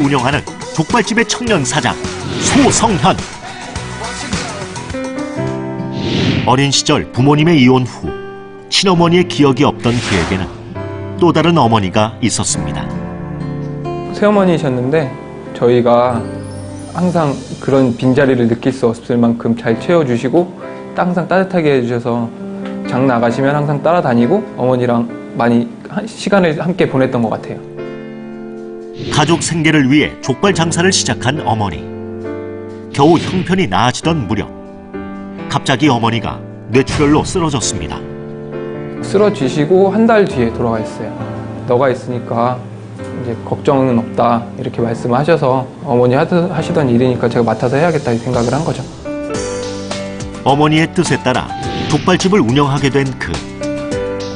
운영하는 족발집의 청년 사장 소성현. 어린 시절 부모님의 이혼 후 친어머니의 기억이 없던 그에게는 또 다른 어머니가 있었습니다. 새어머니셨는데 저희가 항상 그런 빈자리를 느낄 수 없을 만큼 잘 채워주시고 항상 따뜻하게 해주셔서 장 나가시면 항상 따라다니고 어머니랑 많이 시간을 함께 보냈던 것 같아요. 가족 생계를 위해 족발 장사를 시작한 어머니. 겨우 형편이 나아지던 무렵 갑자기 어머니가 뇌출혈로 쓰러졌습니다. 쓰러지시고 한 달 뒤에 돌아가셨어요. 너가 있으니까 이제 걱정은 없다 이렇게 말씀하셔서 어머니 하시던 일이니까 제가 맡아서 해야겠다 생각을 한 거죠. 어머니의 뜻에 따라 족발집을 운영하게 된 그.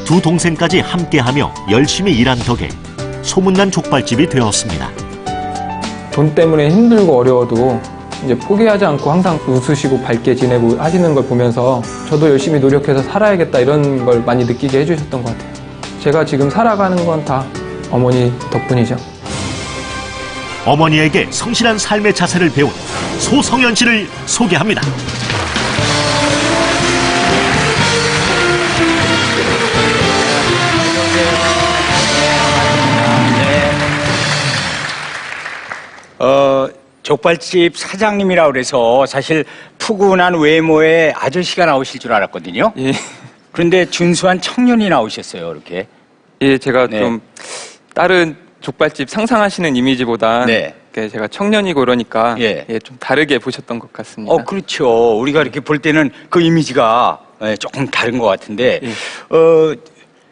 두 동생까지 함께하며 열심히 일한 덕에 소문난 족발집이 되었습니다. 돈 때문에 힘들고 어려워도 이제 포기하지 않고 항상 웃으시고 밝게 지내고 하시는 걸 보면서 저도 열심히 노력해서 살아야겠다 이런 걸 많이 느끼게 해주셨던 것 같아요. 제가 지금 살아가는 건 다 어머니 덕분이죠. 어머니에게 성실한 삶의 자세를 배운 소성현 씨를 소개합니다. 족발집 사장님이라고 그래서 사실 푸근한 외모의 아저씨가 나오실 줄 알았거든요. 예. 그런데 준수한 청년이 나오셨어요, 이렇게. 예, 제가 네. 좀 다른 족발집 상상하시는 이미지보다 네. 제가 청년이고 그러니까 예. 좀 다르게 보셨던 것 같습니다. 그렇죠. 우리가 이렇게 볼 때는 그 이미지가 조금 다른 것 같은데, 예.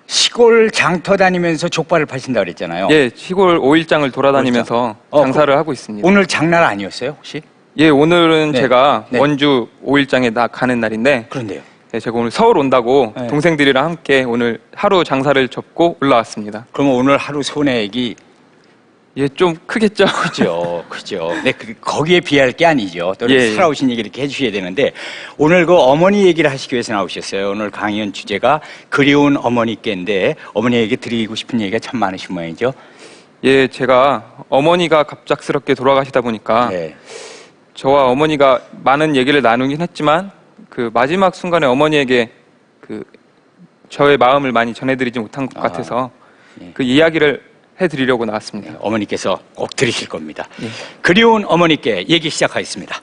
시골 장터 다니면서 족발을 파신다 그랬잖아요. 예, 시골 5일장을 돌아다니면서 장사를 하고 있습니다. 오늘 장날 아니었어요, 혹시? 예, 오늘은 네. 제가 네. 원주 5일장에 가는 날인데 그런데요. 예, 제가 오늘 서울 온다고 네. 동생들이랑 함께 오늘 하루 장사를 접고 올라왔습니다. 그러면 오늘 하루 손해액이 예, 좀 크겠죠? 그죠, 그죠. 근데 거기에 비할 게 아니죠. 또 예. 살아오신 얘기를 이렇게 해주셔야 되는데, 오늘 그 어머니 얘기를 하시기 위해서 나오셨어요. 오늘 강연 주제가 그리운 어머니께인데, 어머니에게 드리고 싶은 얘기가 참 많으신 모양이죠. 예, 제가 어머니가 갑작스럽게 돌아가시다 보니까 네. 저와 어머니가 많은 얘기를 나누긴 했지만 그 마지막 순간에 어머니에게 그 저의 마음을 많이 전해드리지 못한 것 같아서 예. 그 이야기를 해드리려고 나왔습니다. 어머니께서 꼭 들으실 겁니다. 예. 그리운 어머니께 얘기 시작하겠습니다.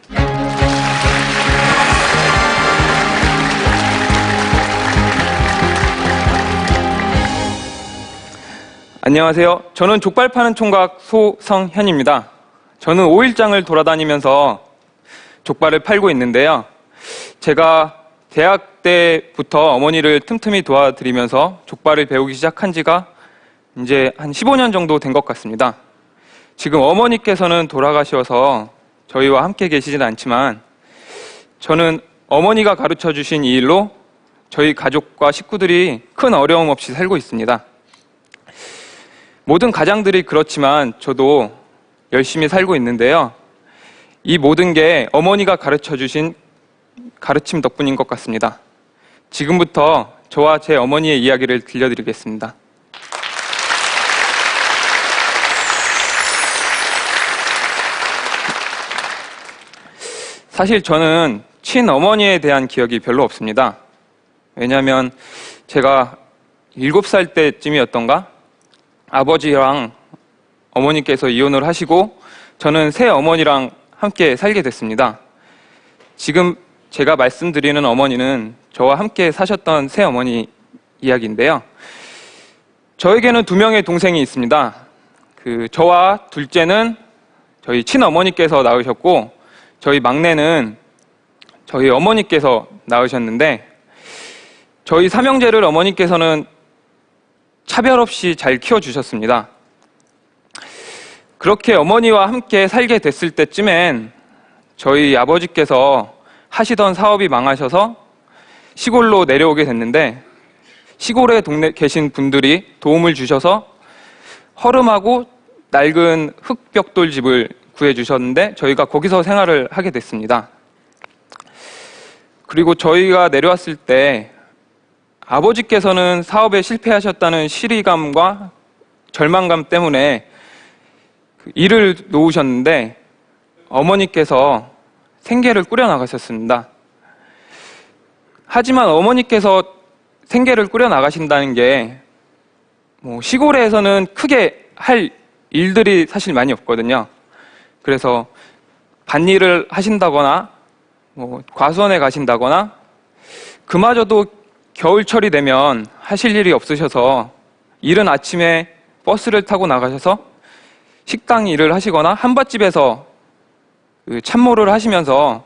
안녕하세요. 저는 족발 파는 총각 소성현입니다. 저는 5일장을 돌아다니면서 족발을 팔고 있는데요. 제가 대학 때부터 어머니를 틈틈이 도와드리면서 족발을 배우기 시작한 지가 이제 한 15년 정도 된 것 같습니다. 지금 어머니께서는 돌아가셔서 저희와 함께 계시진 않지만 저는 어머니가 가르쳐 주신 이 일로 저희 가족과 식구들이 큰 어려움 없이 살고 있습니다. 모든 가장들이 그렇지만 저도 열심히 살고 있는데요. 이 모든 게 어머니가 가르쳐 주신 가르침 덕분인 것 같습니다. 지금부터 저와 제 어머니의 이야기를 들려드리겠습니다. 사실 저는 친어머니에 대한 기억이 별로 없습니다. 왜냐하면 제가 7살 때쯤이었던가 아버지랑 어머니께서 이혼을 하시고 저는 새 어머니랑 함께 살게 됐습니다. 지금 제가 말씀드리는 어머니는 저와 함께 사셨던 새 어머니 이야기인데요. 저에게는 2명의 동생이 있습니다. 저와 둘째는 저희 친어머니께서 낳으셨고 저희 막내는 저희 어머니께서 낳으셨는데 저희 삼형제를 어머니께서는 차별 없이 잘 키워주셨습니다. 그렇게 어머니와 함께 살게 됐을 때쯤엔 저희 아버지께서 하시던 사업이 망하셔서 시골로 내려오게 됐는데 시골에 계신 분들이 도움을 주셔서 허름하고 낡은 흙벽돌 집을 구해주셨는데 저희가 거기서 생활을 하게 됐습니다. 그리고 저희가 내려왔을 때 아버지께서는 사업에 실패하셨다는 실의감과 절망감 때문에 일을 놓으셨는데 어머니께서 생계를 꾸려나가셨습니다. 하지만 어머니께서 생계를 꾸려나가신다는 게 시골에서는 크게 할 일들이 사실 많이 없거든요. 그래서 밭일을 하신다거나 과수원에 가신다거나 그마저도 겨울철이 되면 하실 일이 없으셔서 이른 아침에 버스를 타고 나가셔서 식당 일을 하시거나 한밭집에서 참모를 하시면서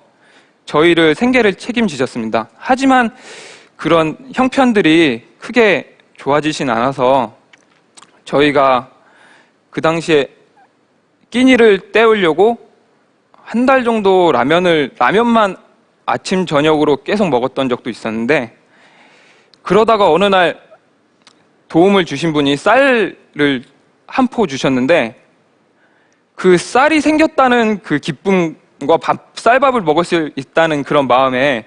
저희를 생계를 책임지셨습니다. 하지만 그런 형편들이 크게 좋아지진 않아서 저희가 그 당시에 끼니를 때우려고 한 달 정도 라면만 아침 저녁으로 계속 먹었던 적도 있었는데, 그러다가 어느 날 도움을 주신 분이 쌀을 한 포 주셨는데 그 쌀이 생겼다는 그 기쁨과 쌀밥을 먹을 수 있다는 그런 마음에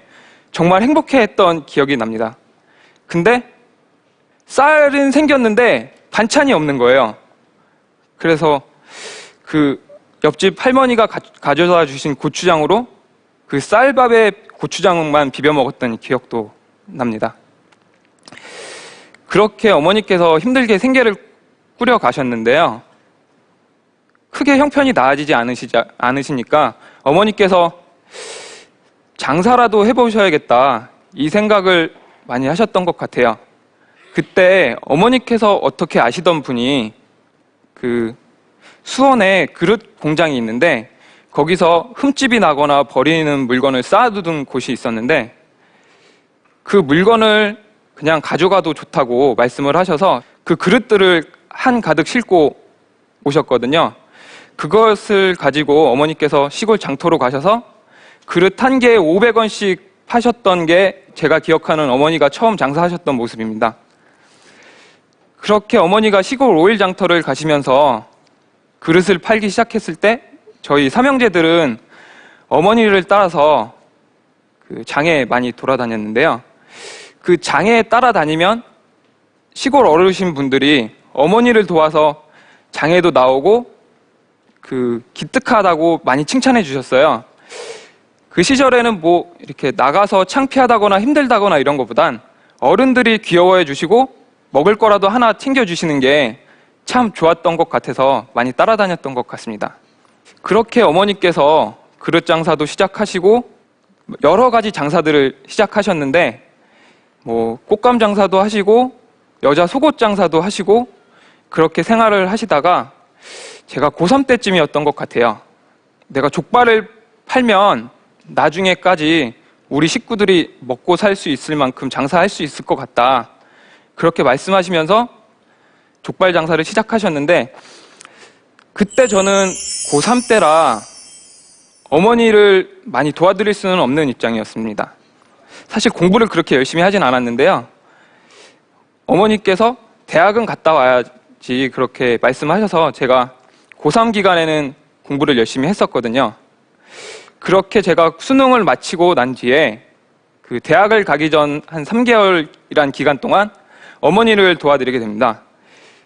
정말 행복해했던 기억이 납니다. 근데 쌀은 생겼는데 반찬이 없는 거예요. 그래서 그 옆집 할머니가 가져다 주신 고추장으로 그 쌀밥에 고추장만 비벼 먹었던 기억도 납니다. 그렇게 어머니께서 힘들게 생계를 꾸려 가셨는데요. 크게 형편이 나아지지 않으시니까 어머니께서 장사라도 해보셔야겠다, 이 생각을 많이 하셨던 것 같아요. 그때 어머니께서 어떻게 아시던 분이 그 수원에 그릇 공장이 있는데 거기서 흠집이 나거나 버리는 물건을 쌓아두는 곳이 있었는데 그 물건을 그냥 가져가도 좋다고 말씀을 하셔서 그 그릇들을 한가득 싣고 오셨거든요. 그것을 가지고 어머니께서 시골 장터로 가셔서 그릇 한 개에 500원씩 파셨던 게 제가 기억하는 어머니가 처음 장사하셨던 모습입니다. 그렇게 어머니가 시골 5일 장터를 가시면서 그릇을 팔기 시작했을 때 저희 삼형제들은 어머니를 따라서 그 장에 많이 돌아다녔는데요. 그 장에 따라다니면 시골 어르신분들이 어머니를 도와서 장에도 나오고 그 기특하다고 많이 칭찬해 주셨어요. 그 시절에는 이렇게 나가서 창피하다거나 힘들다거나 이런 것보단 어른들이 귀여워해 주시고 먹을 거라도 하나 챙겨 주시는 게 참 좋았던 것 같아서 많이 따라다녔던 것 같습니다. 그렇게 어머니께서 그릇 장사도 시작하시고 여러 가지 장사들을 시작하셨는데 꽃감 장사도 하시고 여자 속옷 장사도 하시고 그렇게 생활을 하시다가 제가 고3 때쯤이었던 것 같아요. 내가 족발을 팔면 나중에까지 우리 식구들이 먹고 살 수 있을 만큼 장사할 수 있을 것 같다, 그렇게 말씀하시면서 족발 장사를 시작하셨는데 그때 저는 고3 때라 어머니를 많이 도와드릴 수는 없는 입장이었습니다. 사실 공부를 그렇게 열심히 하진 않았는데요. 어머니께서 대학은 갔다 와야지 그렇게 말씀하셔서 제가 고3 기간에는 공부를 열심히 했었거든요. 그렇게 제가 수능을 마치고 난 뒤에 그 대학을 가기 전 한 3개월이란 기간 동안 어머니를 도와드리게 됩니다.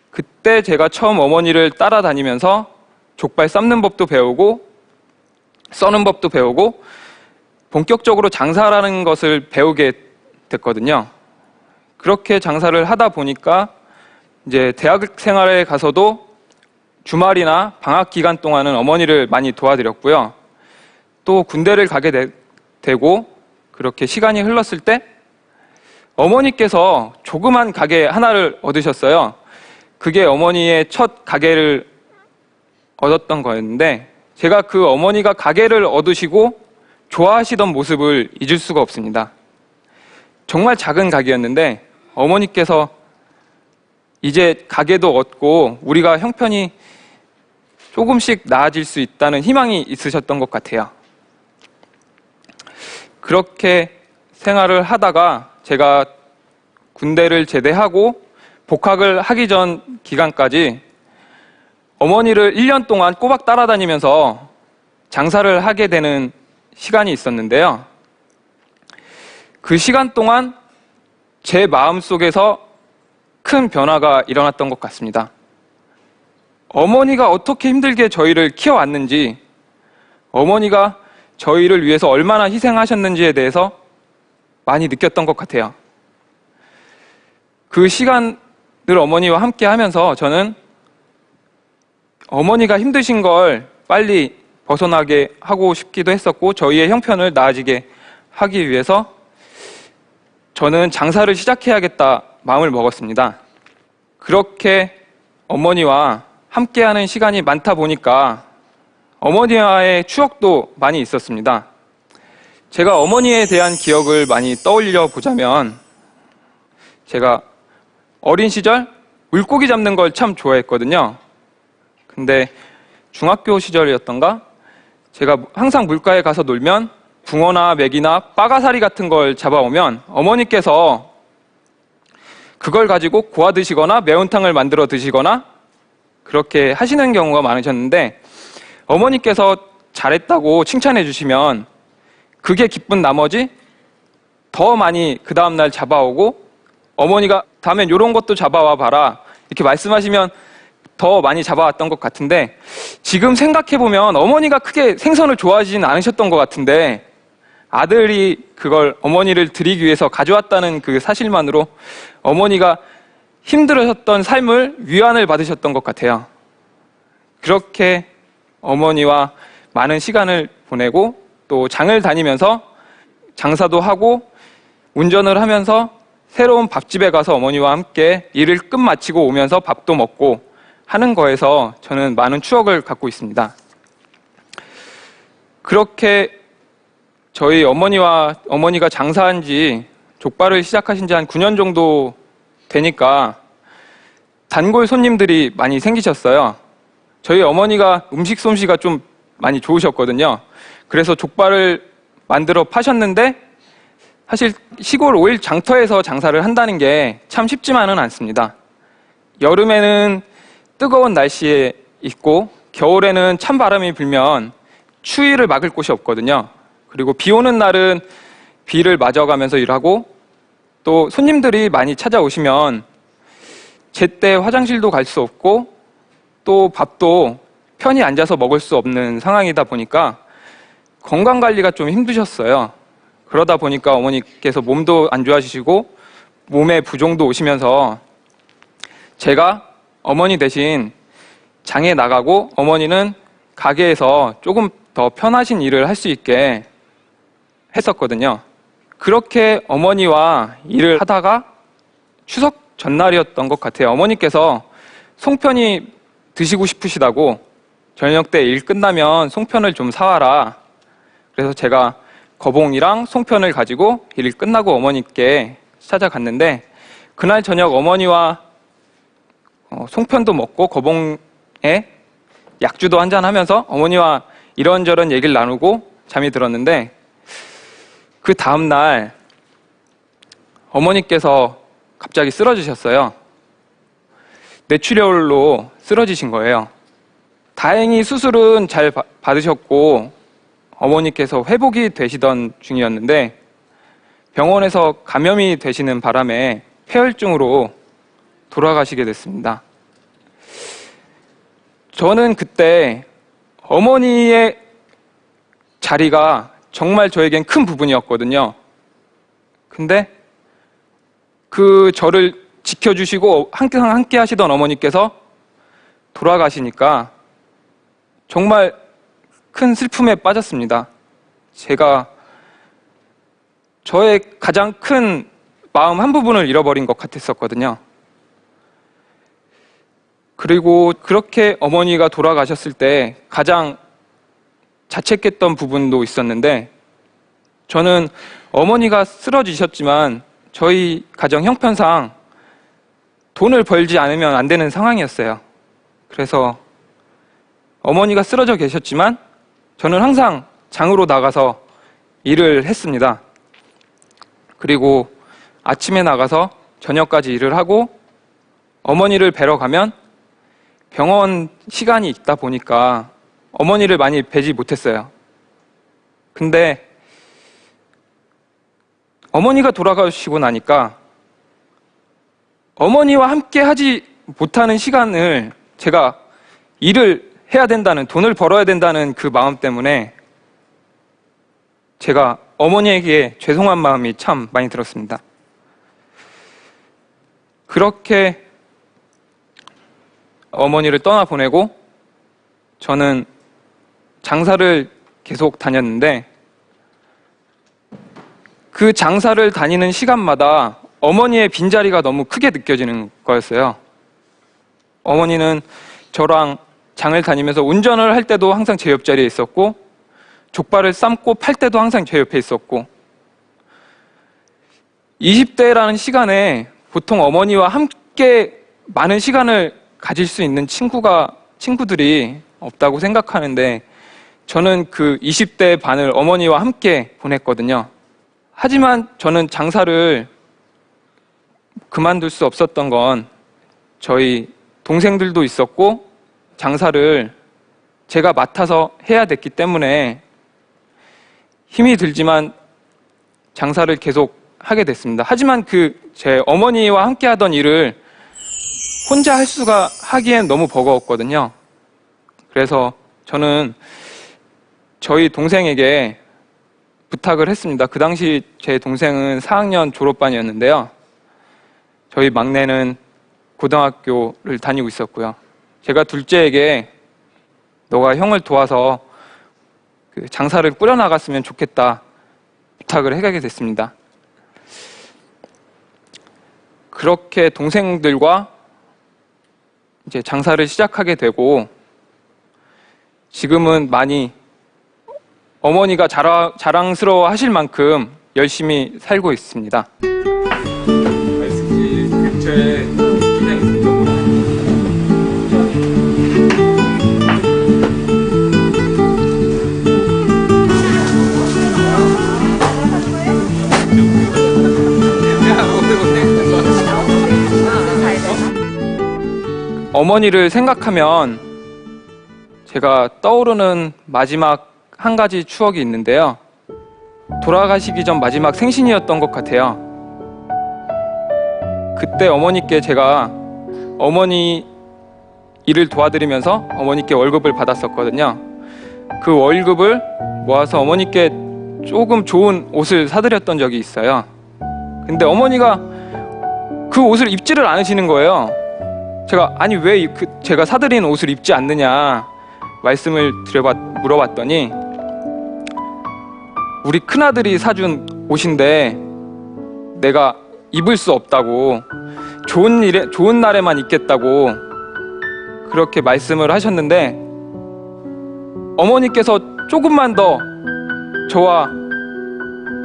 그때 제가 처음 어머니를 따라다니면서 족발 삶는 법도 배우고 써는 법도 배우고 본격적으로 장사라는 것을 배우게 됐거든요. 그렇게 장사를 하다 보니까 이제 대학 생활에 가서도 주말이나 방학 기간 동안은 어머니를 많이 도와드렸고요. 또 군대를 가게 되고 그렇게 시간이 흘렀을 때 어머니께서 조그만 가게 하나를 얻으셨어요. 그게 어머니의 첫 가게를 얻었던 거였는데 제가 그 어머니가 가게를 얻으시고 좋아하시던 모습을 잊을 수가 없습니다. 정말 작은 가게였는데 어머니께서 이제 가게도 얻고 우리가 형편이 조금씩 나아질 수 있다는 희망이 있으셨던 것 같아요. 그렇게 생활을 하다가 제가 군대를 제대하고 복학을 하기 전 기간까지 어머니를 1년 동안 꼬박 따라다니면서 장사를 하게 되는 시간이 있었는데요. 그 시간 동안 제 마음속에서 큰 변화가 일어났던 것 같습니다. 어머니가 어떻게 힘들게 저희를 키워왔는지, 어머니가 저희를 위해서 얼마나 희생하셨는지에 대해서 많이 느꼈던 것 같아요. 그 시간을 어머니와 함께 하면서 저는 어머니가 힘드신 걸 빨리 벗어나게 하고 싶기도 했었고, 저희의 형편을 나아지게 하기 위해서 저는 장사를 시작해야겠다 마음을 먹었습니다. 그렇게 어머니와 함께하는 시간이 많다 보니까 어머니와의 추억도 많이 있었습니다. 제가 어머니에 대한 기억을 많이 떠올려 보자면, 제가 어린 시절 물고기 잡는 걸 참 좋아했거든요. 근데 중학교 시절이었던가 제가 항상 물가에 가서 놀면 붕어나 메기나 빠가사리 같은 걸 잡아오면 어머니께서 그걸 가지고 고아 드시거나 매운탕을 만들어 드시거나 그렇게 하시는 경우가 많으셨는데, 어머니께서 잘했다고 칭찬해 주시면 그게 기쁜 나머지 더 많이 그 다음날 잡아오고, 어머니가 다음엔 이런 것도 잡아와 봐라 이렇게 말씀하시면 더 많이 잡아왔던 것 같은데, 지금 생각해보면 어머니가 크게 생선을 좋아하지는 않으셨던 것 같은데 아들이 그걸 어머니를 드리기 위해서 가져왔다는 그 사실만으로 어머니가 힘들으셨던 삶을 위안을 받으셨던 것 같아요. 그렇게 어머니와 많은 시간을 보내고 또 장을 다니면서 장사도 하고 운전을 하면서 새로운 밥집에 가서 어머니와 함께 일을 끝마치고 오면서 밥도 먹고 하는 거에서 저는 많은 추억을 갖고 있습니다. 그렇게 저희 어머니가 장사한 지, 족발을 시작하신 지 한 9년 정도 되니까 단골 손님들이 많이 생기셨어요. 저희 어머니가 음식 솜씨가 좀 많이 좋으셨거든요. 그래서 족발을 만들어 파셨는데, 사실 시골 오일 장터에서 장사를 한다는 게 참 쉽지만은 않습니다. 여름에는 뜨거운 날씨에 있고 겨울에는 찬바람이 불면 추위를 막을 곳이 없거든요. 그리고 비 오는 날은 비를 맞아가면서 일하고, 또 손님들이 많이 찾아오시면 제때 화장실도 갈 수 없고 또 밥도 편히 앉아서 먹을 수 없는 상황이다 보니까 건강관리가 좀 힘드셨어요. 그러다 보니까 어머니께서 몸도 안 좋아지시고 몸에 부종도 오시면서 제가 어머니 대신 장에 나가고 어머니는 가게에서 조금 더 편하신 일을 할 수 있게 했었거든요. 그렇게 어머니와 일을 하다가 추석 전날이었던 것 같아요. 어머니께서 송편이 드시고 싶으시다고 저녁 때 일 끝나면 송편을 좀 사와라. 그래서 제가 거봉이랑 송편을 가지고 일 끝나고 어머니께 찾아갔는데, 그날 저녁 어머니와 송편도 먹고 거봉에 약주도 한잔하면서 어머니와 이런저런 얘기를 나누고 잠이 들었는데, 그 다음날 어머니께서 갑자기 쓰러지셨어요. 뇌출혈로 쓰러지신 거예요. 다행히 수술은 잘 받으셨고 어머니께서 회복이 되시던 중이었는데, 병원에서 감염이 되시는 바람에 폐혈증으로 돌아가시게 됐습니다. 저는 그때 어머니의 자리가 정말 저에겐 큰 부분이었거든요. 근데 그 저를 지켜주시고 항상 함께 하시던 어머니께서 돌아가시니까 정말 큰 슬픔에 빠졌습니다. 제가 저의 가장 큰 마음 한 부분을 잃어버린 것 같았었거든요. 그리고 그렇게 어머니가 돌아가셨을 때 가장 자책했던 부분도 있었는데, 저는 어머니가 쓰러지셨지만 저희 가정 형편상 돈을 벌지 않으면 안 되는 상황이었어요. 그래서 어머니가 쓰러져 계셨지만 저는 항상 장으로 나가서 일을 했습니다. 그리고 아침에 나가서 저녁까지 일을 하고 어머니를 뵈러 가면 병원 시간이 있다 보니까 어머니를 많이 뵈지 못했어요. 근데 어머니가 돌아가시고 나니까 어머니와 함께 하지 못하는 시간을 제가 일을 해야 된다는, 돈을 벌어야 된다는 그 마음 때문에 제가 어머니에게 죄송한 마음이 참 많이 들었습니다. 그렇게 어머니를 떠나보내고 저는 장사를 계속 다녔는데 그 장사를 다니는 시간마다 어머니의 빈자리가 너무 크게 느껴지는 거였어요. 어머니는 저랑 장을 다니면서 운전을 할 때도 항상 제 옆자리에 있었고 족발을 삶고 팔 때도 항상 제 옆에 있었고 20대라는 시간에 보통 어머니와 함께 많은 시간을 가질 수 있는 친구들이 없다고 생각하는데 저는 그 20대 반을 어머니와 함께 보냈거든요. 하지만 저는 장사를 그만둘 수 없었던 건 저희 동생들도 있었고 장사를 제가 맡아서 해야 됐기 때문에 힘이 들지만 장사를 계속 하게 됐습니다. 하지만 제 어머니와 함께 하던 일을 혼자 하기엔 너무 버거웠거든요. 그래서 저는 저희 동생에게 부탁을 했습니다. 그 당시 제 동생은 4학년 졸업반이었는데요. 저희 막내는 고등학교를 다니고 있었고요. 제가 둘째에게 너가 형을 도와서 그 장사를 꾸려나갔으면 좋겠다 부탁을 하게 됐습니다. 그렇게 동생들과 이제 장사를 시작하게 되고 지금은 많이 어머니가 자랑스러워 하실 만큼 열심히 살고 있습니다. 어머니를 생각하면 제가 떠오르는 마지막 한 가지 추억이 있는데요. 돌아가시기 전 마지막 생신이었던 것 같아요. 그때 어머니께 제가 어머니 일을 도와드리면서 어머니께 월급을 받았었거든요. 그 월급을 모아서 어머니께 조금 좋은 옷을 사드렸던 적이 있어요. 근데 어머니가 그 옷을 입지를 않으시는 거예요. 제가 아니 왜 제가 사드린 옷을 입지 않느냐 말씀을 물어봤더니 우리 큰아들이 사준 옷인데 내가 입을 수 없다고 좋은 날에만 입겠다고 그렇게 말씀을 하셨는데 어머니께서 조금만 더 저와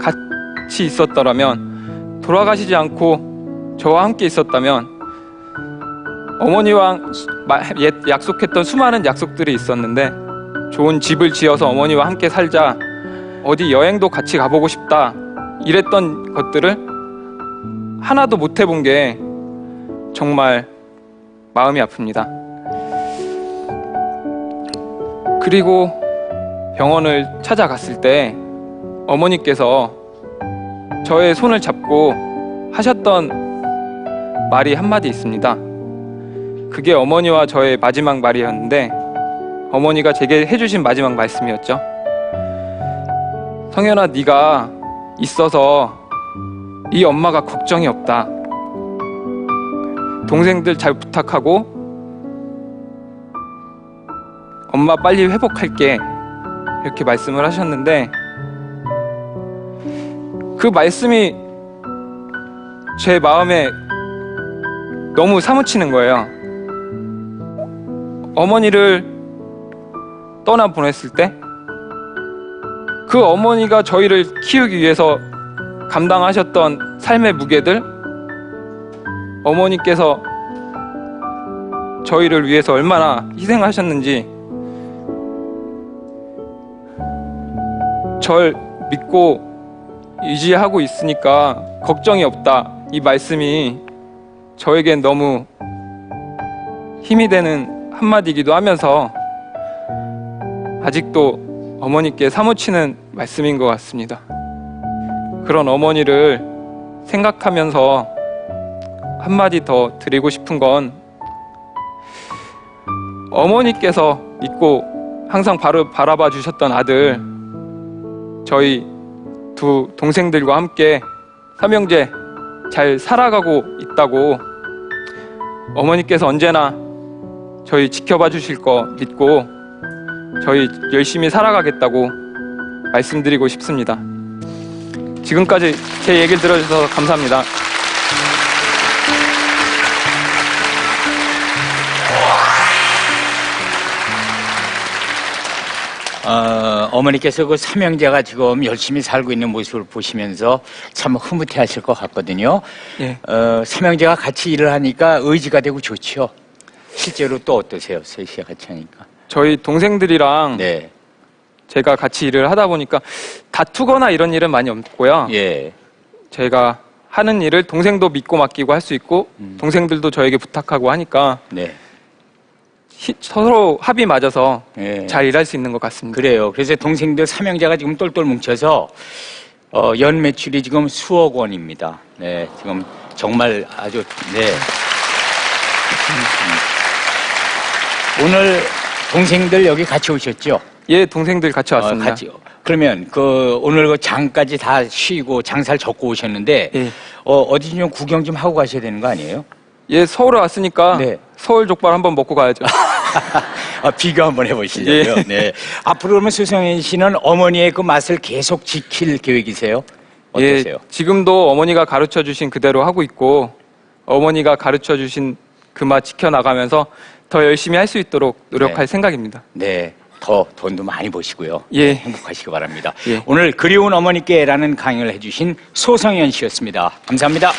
같이 있었더라면 돌아가시지 않고 저와 함께 있었다면 어머니와 약속했던 수많은 약속들이 있었는데 좋은 집을 지어서 어머니와 함께 살자 어디 여행도 같이 가보고 싶다 이랬던 것들을 하나도 못 해본 게 정말 마음이 아픕니다. 그리고 병원을 찾아갔을 때 어머니께서 저의 손을 잡고 하셨던 말이 한마디 있습니다. 그게 어머니와 저의 마지막 말이었는데 어머니가 제게 해주신 마지막 말씀이었죠. 성현아, 네가 있어서 네 엄마가 걱정이 없다. 동생들 잘 부탁하고 엄마 빨리 회복할게 이렇게 말씀을 하셨는데 그 말씀이 제 마음에 너무 사무치는 거예요. 어머니를 떠나보냈을 때 그 어머니가 저희를 키우기 위해서 감당하셨던 삶의 무게들, 어머니께서 저희를 위해서 얼마나 희생하셨는지 절 믿고 의지하고 있으니까 걱정이 없다 이 말씀이 저에겐 너무 힘이 되는 한마디이기도 하면서 아직도 어머니께 사무치는 말씀인 것 같습니다. 그런 어머니를 생각하면서 한마디 더 드리고 싶은 건 어머니께서 믿고 항상 바로 바라봐 주셨던 아들, 저희 두 동생들과 함께 삼형제 잘 살아가고 있다고, 어머니께서 언제나 저희 지켜봐 주실 거 믿고 저희 열심히 살아가겠다고 말씀드리고 싶습니다. 지금까지 제 얘기를 들어주셔서 감사합니다. 어머니께서 그 삼형제가 지금 열심히 살고 있는 모습을 보시면서 참 흐뭇해 하실 것 같거든요. 예. 삼형제가 같이 일을 하니까 의지가 되고 좋죠. 실제로 또 어떠세요? 셋이 같이 하니까. 저희 동생들이랑 네. 제가 같이 일을 하다 보니까 다투거나 이런 일은 많이 없고요. 예. 제가 하는 일을 동생도 믿고 맡기고 할 수 있고 동생들도 저에게 부탁하고 하니까 네. 서로 합이 맞아서 예. 잘 일할 수 있는 것 같습니다. 그래요. 그래서 동생들 삼형제가 지금 똘똘 뭉쳐서 연 매출이 지금 수억 원입니다. 네, 지금 정말 아주 네. 오늘 동생들 여기 같이 오셨죠? 예, 동생들 같이 왔습니다. 같이. 그러면 오늘 그 장까지 다 쉬고 장사를 접고 오셨는데 예. 어디 좀 구경 좀 하고 가셔야 되는 거 아니에요? 예, 서울에 왔으니까 네. 서울 족발 한번 먹고 가야죠. 비교 한번 해보시려고요. 예. 네. 앞으로 그러면 수성현 씨는 어머니의 그 맛을 계속 지킬 계획이세요? 어떠세요? 예, 지금도 어머니가 가르쳐 주신 그대로 하고 있고 어머니가 가르쳐 주신 그 맛 지켜나가면서 더 열심히 할 수 있도록 노력할 네. 생각입니다. 네. 더 돈도 많이 버시고요. 예. 행복하시기 바랍니다. 예. 오늘 그리운 어머니께라는 강의를 해주신 소성현 씨였습니다. 감사합니다.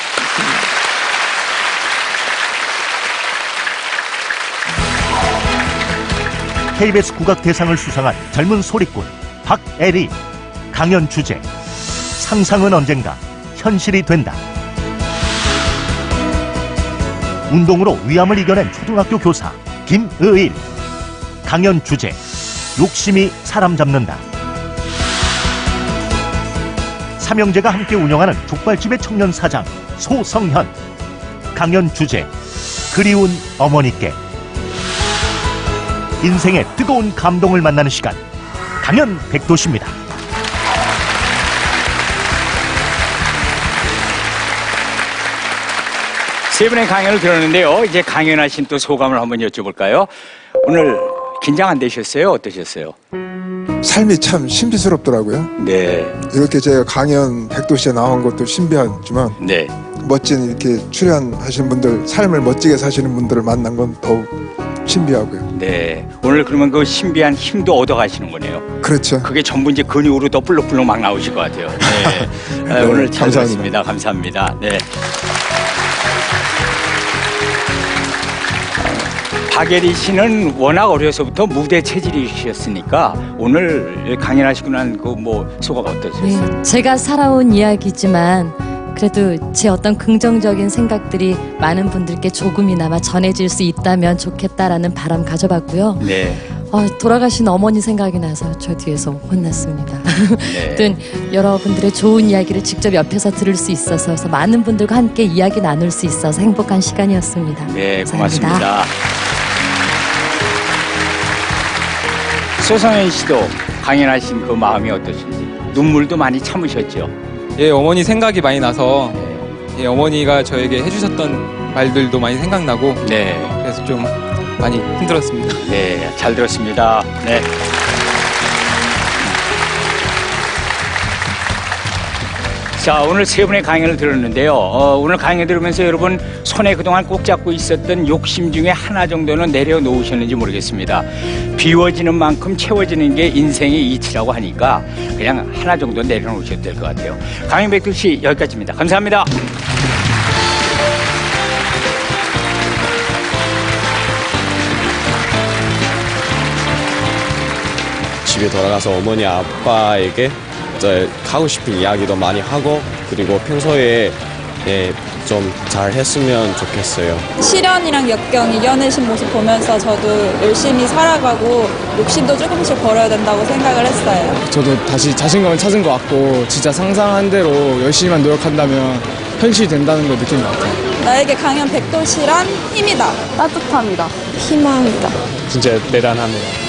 KBS 국악 대상을 수상한 젊은 소리꾼 박애리. 강연 주제: 상상은 언젠가 현실이 된다. 운동으로 위암을 이겨낸 초등학교 교사 김의일. 강연 주제: 욕심이 사람 잡는다. 삼형제가 함께 운영하는 족발집의 청년 사장 소성현. 강연 주제: 그리운 어머니께. 인생의 뜨거운 감동을 만나는 시간, 강연 백도시입니다. 세 분의 강연을 들었는데요. 이제 강연하신 또 소감을 한번 여쭤볼까요? 오늘 긴장 안 되셨어요? 어떠셨어요? 삶이 참 신비스럽더라고요. 네. 이렇게 제가 강연 백도시에 나온 것도 신비하지만 네. 멋진 이렇게 출연하시는 분들, 삶을 멋지게 사시는 분들을 만난 건 더욱 신비하고요. 네. 오늘 그러면 그 신비한 힘도 얻어가시는 거네요. 그렇죠. 그게 전부 이제 근육으로 더 불룩불룩 막 나오실 것 같아요. 네. 네, 오늘 잘 감사합니다. 들었습니다. 감사합니다. 네. 박예리 씨는 워낙 어려서부터 무대 체질이셨으니까 오늘 강연하시고 난 그 뭐 소감 어떠셨어요? 네, 제가 살아온 이야기지만 그래도 제 어떤 긍정적인 생각들이 많은 분들께 조금이나마 전해질 수 있다면 좋겠다라는 바람 가져봤고요. 네. 돌아가신 어머니 생각이 나서 저 뒤에서 혼났습니다. 네. 아무튼 여러분들의 좋은 이야기를 직접 옆에서 들을 수 있어서 그래서 많은 분들과 함께 이야기 나눌 수 있어서 행복한 시간이었습니다. 네, 감사합니다. 고맙습니다. 소성현 씨도 강연하신 그 마음이 어떠신지 눈물도 많이 참으셨죠? 예, 어머니 생각이 많이 나서 네. 예, 어머니가 저에게 해주셨던 말들도 많이 생각나고 네, 그래서 좀 많이 힘들었습니다. 네, 잘 들었습니다. 네. 자, 오늘 세 분의 강연을 들었는데요. 오늘 강연 들으면서 여러분 손에 그동안 꼭 잡고 있었던 욕심 중에 하나 정도는 내려놓으셨는지 모르겠습니다. 비워지는 만큼 채워지는 게 인생의 이치라고 하니까 그냥 하나 정도 내려놓으셔도 될 것 같아요. 강연 백두씨 여기까지입니다. 감사합니다. 집에 돌아가서 어머니 아빠에게 이제 하고 싶은 이야기도 많이 하고 그리고 평소에 좀 잘했으면 좋겠어요. 시련이랑 역경이 이겨내신 모습 보면서 저도 열심히 살아가고 욕심도 조금씩 버려야 된다고 생각을 했어요. 저도 다시 자신감을 찾은 것 같고 진짜 상상한 대로 열심히만 노력한다면 현실이 된다는 걸 느낀 것 같아요. 나에게 강연 백도시란 힘이다. 따뜻함이다. 희망이다. 진짜 대단합니다.